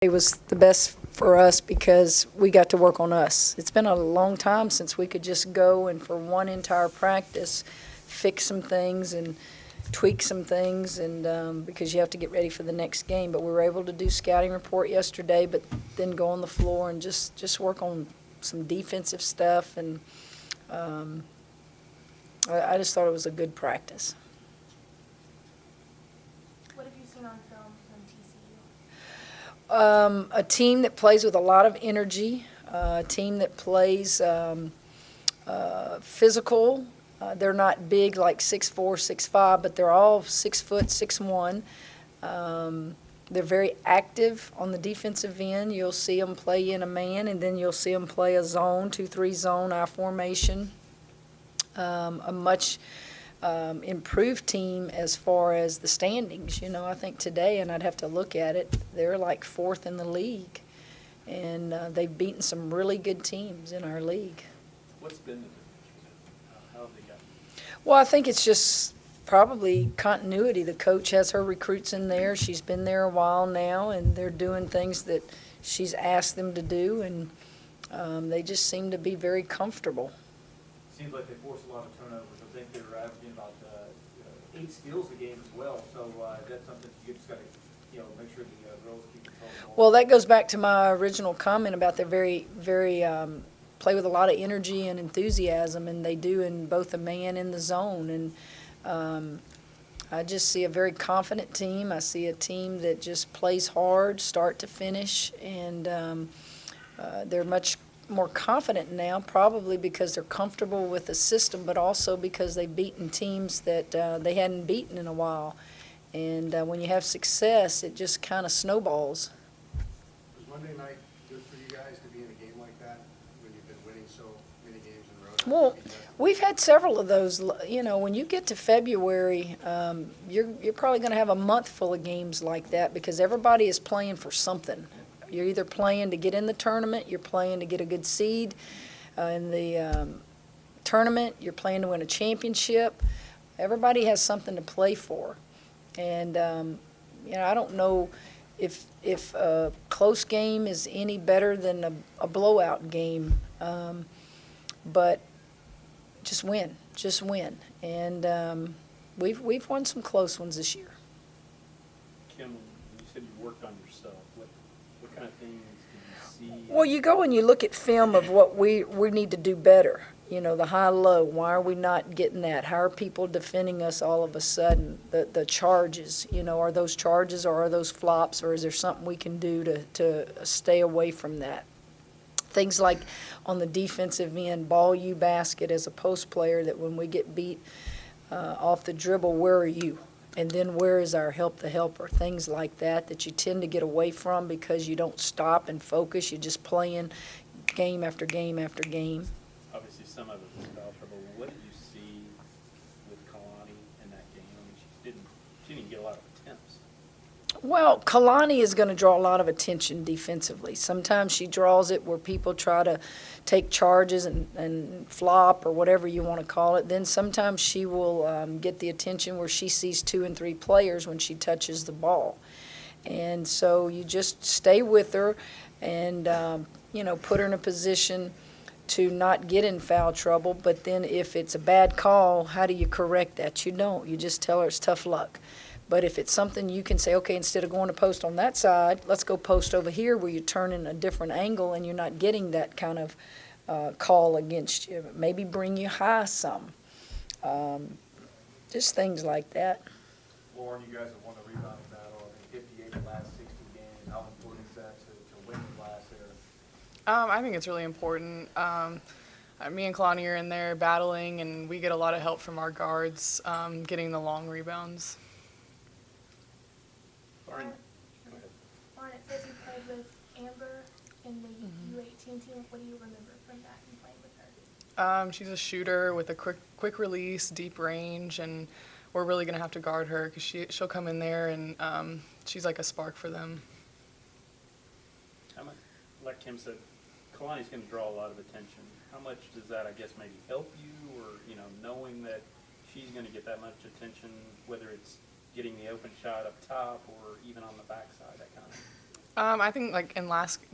It was the best for us because we got to work on us. It's been a long time since we could just go and for one entire practice fix some things and tweak some things, and because you have to get ready for the next game. But we were able to do scouting report yesterday, but then go on the floor and just work on some defensive stuff, and I just thought it was a good practice. What have you seen on film from TCU? A team that plays with a lot of energy, a team that plays physical. They're not big like 6'4", 6'5", but they're all 6 foot, 6'1". They're very active on the defensive end. You'll see them play in a man, and then you'll see them play a zone, 2-3 zone, I formation. A much improved team as far as the standings. I think today, and I'd have to look at it, they're like 4th in the league, and they've beaten some really good teams in our league. What's been the difference? How have they gotten? Well, I think it's just probably continuity. The coach has her recruits in there. She's been there a while now, and they're doing things that she's asked them to do, and they just seem to be very comfortable. Seems like they force a lot of turnovers. I think they're averaging about 8 steals a game as well. So that's something you just got to, make sure the girls keep control of the ball. Well, that goes back to my original comment about they're very, very play with a lot of energy and enthusiasm, and they do in both the man and the zone. And I just see a very confident team. I see a team that just plays hard, start to finish, and they're much more confident now, probably because they're comfortable with the system, but also because they've beaten teams that they hadn't beaten in a while. And when you have success, it just kind of snowballs. Was Monday night good for you guys to be in a game like that when you've been winning so many games in a row? Well, we've had several of those. When you get to February, you're probably going to have a month full of games like that because everybody is playing for something. You're either playing to get in the tournament, you're playing to get a good seed in the tournament, you're playing to win a championship. Everybody has something to play for. And, I don't know if a close game is any better than a blowout game, but just win. And we've won some close ones this year. Kim, you said you worked on yourself. What kind of things did you see? Well, you go and you look at film of what we need to do better. The high-low, why are we not getting that? How are people defending us all of a sudden? The charges, are those charges or are those flops, or is there something we can do to stay away from that? Things like on the defensive end, ball you basket as a post player, that when we get beat off the dribble, where are you? And then where is our help the helper? Things like that you tend to get away from because you don't stop and focus. You're just playing game after game after game. Obviously, some of it was foul trouble. What did you see with Kalani in that game? I mean, she didn't get a lot of attempts. Well, Kalani is going to draw a lot of attention defensively. Sometimes she draws it where people try to take charges and flop or whatever you want to call it. Then sometimes she will get the attention where she sees 2 and 3 players when she touches the ball. And so you just stay with her and, put her in a position to not get in foul trouble. But then if it's a bad call, how do you correct that? You don't. You just tell her it's tough luck. But if it's something you can say, okay, instead of going to post on that side, let's go post over here where you turn in a different angle and you're not getting that kind of call against you. Maybe bring you high some. Just things like that. Lauren, you guys have won the rebounding battle. I think 58 the last 60 games. How important is that to win the last era? I think it's really important. Me and Kalani are in there battling, and we get a lot of help from our guards getting the long rebounds. Lauren, go ahead. Lauren, it says you played with Amber in the U18 team. What do you remember from that and playing with her? She's a shooter with a quick release, deep range, and we're really going to have to guard her because she'll come in there and she's like a spark for them. Like Kim said, Kalani's going to draw a lot of attention. How much does that, I guess, maybe help you, or knowing that she's going to get that much attention, whether it's getting the open shot up top or even on the backside, that kind of thing? I think like in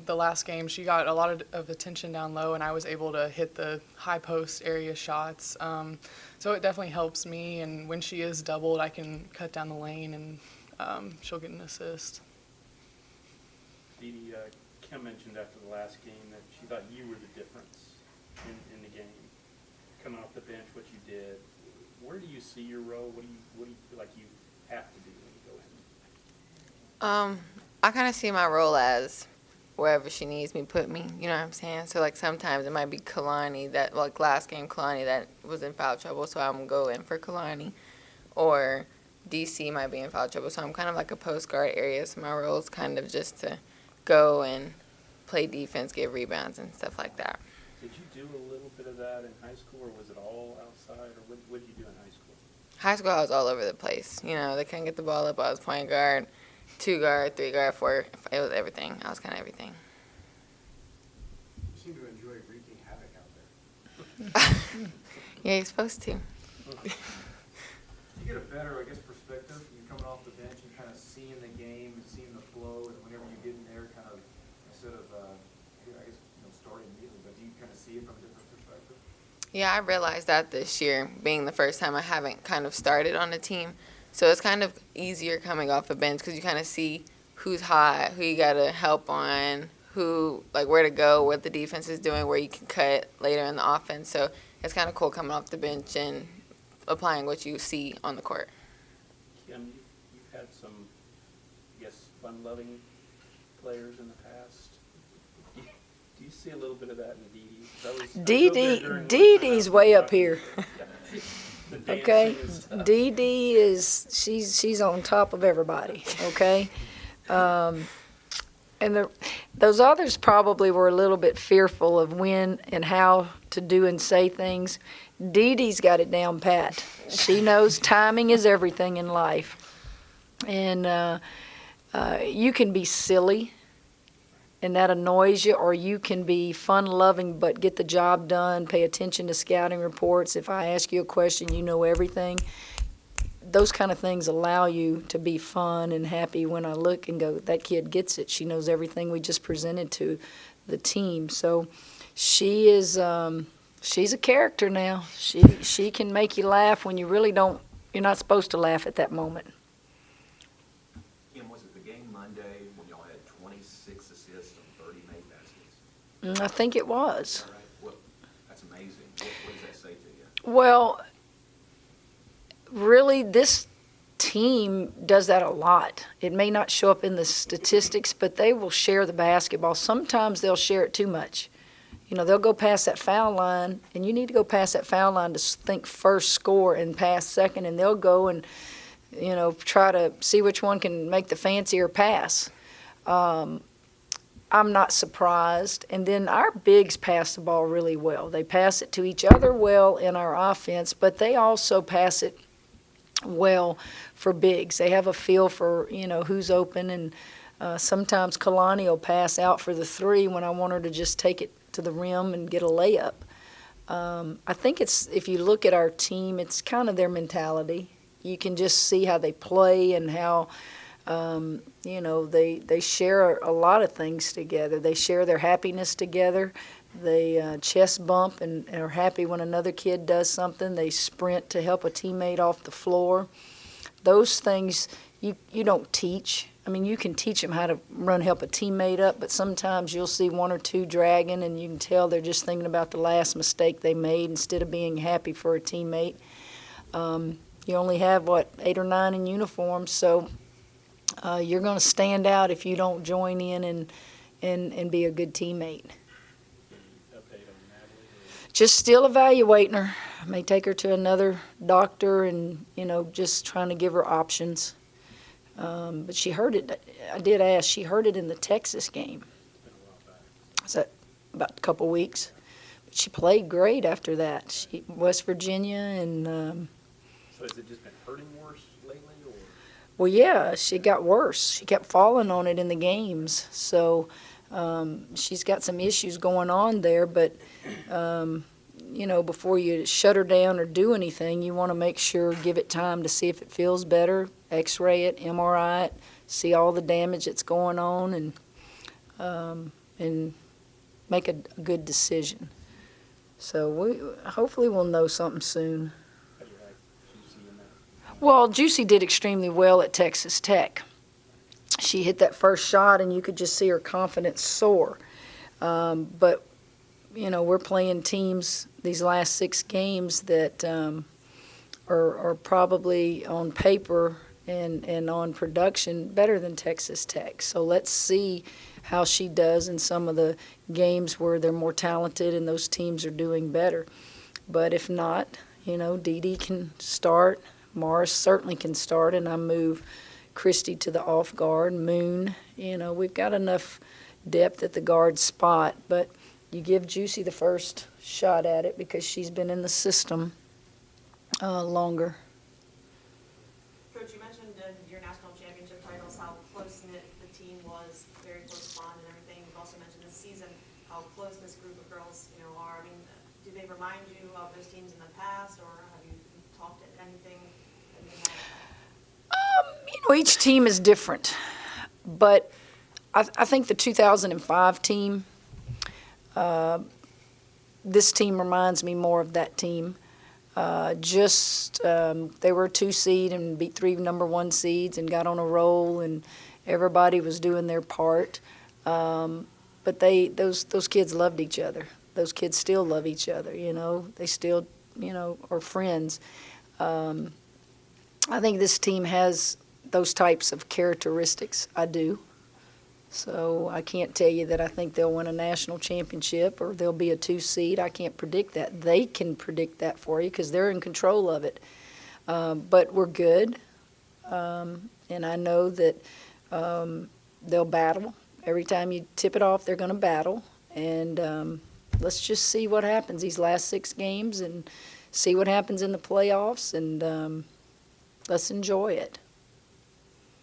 the last game, she got a lot of attention down low, and I was able to hit the high post area shots. So it definitely helps me. And when she is doubled, I can cut down the lane, and she'll get an assist. Dee Dee, Kim mentioned after the last game that she thought you were the difference in the game, coming off the bench, what you did. Where do you see your role? What do you feel like you have to do when you go in? I kind of see my role as wherever she needs me, put me. You know what I'm saying? So like sometimes it might be Kalani that like last game Kalani that was in foul trouble, so I'm gonna go in for Kalani, or DC might be in foul trouble, so I'm kind of like a post guard area. So my role is kind of just to go and play defense, get rebounds and stuff like that. Did you do a little bit of that in high school, or was it all outside, or what did you do in high school? High school I was all over the place. You know, they couldn't get the ball up. I was point guard, 2 guard, 3 guard, 4. It was everything. I was kind of everything. You seem to enjoy wreaking havoc out there. Yeah, you're supposed to. You get a better, I guess, perspective, you're coming off the bench and kind of seeing the game and seeing the flow, and whenever you get in there, kind of, instead of, I guess, starting immediately, but do you kind of see it from a different perspective? Yeah, I realized that this year, being the first time I haven't kind of started on the team. So it's kind of easier coming off the bench because you kind of see who's hot, who you got to help on, who, like, where to go, what the defense is doing, where you can cut later in the offense. So it's kind of cool coming off the bench and applying what you see on the court. Kim, you've had some, I guess, fun-loving players in the past. Do you see a little bit of that in Dee Dee? Dee Dee's way up here. The dancing Okay, and stuff. Dee Dee is she's on top of everybody. Okay, and those others probably were a little bit fearful of when and how to do and say things. Dee Dee's got it down pat. She knows timing is everything in life, and you can be silly, and that annoys you, or you can be fun-loving but get the job done, pay attention to scouting reports. If I ask you a question, you know everything. Those kind of things allow you to be fun and happy when I look and go, that kid gets it. She knows everything we just presented to the team. So she is, she's a character now. She can make you laugh when you really don't, you're not supposed to laugh at that moment. Kim, was it the game Monday when y'all had 26 assists on 30 made baskets? I think it was. Is that right? That's amazing. What does that say to you? Well, really, this team does that a lot. It may not show up in the statistics, but they will share the basketball. Sometimes they'll share it too much. You know, they'll go past that foul line, and you need to go past that foul line to think first score and pass second, and they'll go and, try to see which one can make the fancier pass. I'm not surprised. And then our bigs pass the ball really well. They pass it to each other well in our offense, but they also pass it well for bigs. They have a feel for, who's open, and sometimes Kalani will pass out for the 3 when I want her to just take it to the rim and get a layup. I think if you look at our team, it's kind of their mentality. You can just see how they play and how, they share a lot of things together. They share their happiness together. They chest bump and are happy when another kid does something. They sprint to help a teammate off the floor. Those things you don't teach. I mean, you can teach them how to help a teammate up, but sometimes you'll see 1 or 2 dragging, and you can tell they're just thinking about the last mistake they made instead of being happy for a teammate. You only have, 8 or 9 in uniform, so you're going to stand out if you don't join in and be a good teammate. Update on Natalie? Just still evaluating her. I may take her to another doctor and, just trying to give her options. But she heard it. I did ask. She heard it in the Texas game. It's been a while back. Was that about a couple weeks? But she played great after that. West Virginia and So has it just been hurting worse lately, or? well, yeah, she got worse. She kept falling on it in the games. So she's got some issues going on there. But before you shut her down or do anything, you want to make sure, give it time to see if it feels better, X-ray it, MRI it, see all the damage that's going on, and and make a good decision. So hopefully we'll know something soon. How do you like Juicy in that? Well, Juicy did extremely well at Texas Tech. She hit that first shot, and you could just see her confidence soar. But, you know, we're playing teams these last 6 games that are probably on paper and on production better than Texas Tech. So let's see how she does in some of the games where they're more talented and those teams are doing better. But if not, you know, Dee Dee can start. Morris certainly can start, and I move Christie to the off guard. Moon, you know, we've got enough depth at the guard spot, but you give Juicy the first shot at it because she's been in the system longer. Coach, you mentioned in your national championship titles how close-knit the team was, very close bond and everything. You've also mentioned this season how close this group of girls, you know, are. I mean, do they remind you of those teams in the past, or have you talked at anything that they have? You know, each team is different, but I think the 2005 team, this team reminds me more of that team. They were a 2 seed and beat 3 number 1 seeds and got on a roll, and everybody was doing their part. But those kids loved each other. Those kids still love each other. You know, they still, you know, are friends. I think this team has those types of characteristics. I do. So I can't tell you that I think they'll win a national championship or they'll be a 2 seed. I can't predict that. They can predict that for you because they're in control of it. But we're good, and I know that they'll battle. Every time you tip it off, they're going to battle. And let's just see what happens these last 6 games and see what happens in the playoffs, and let's enjoy it.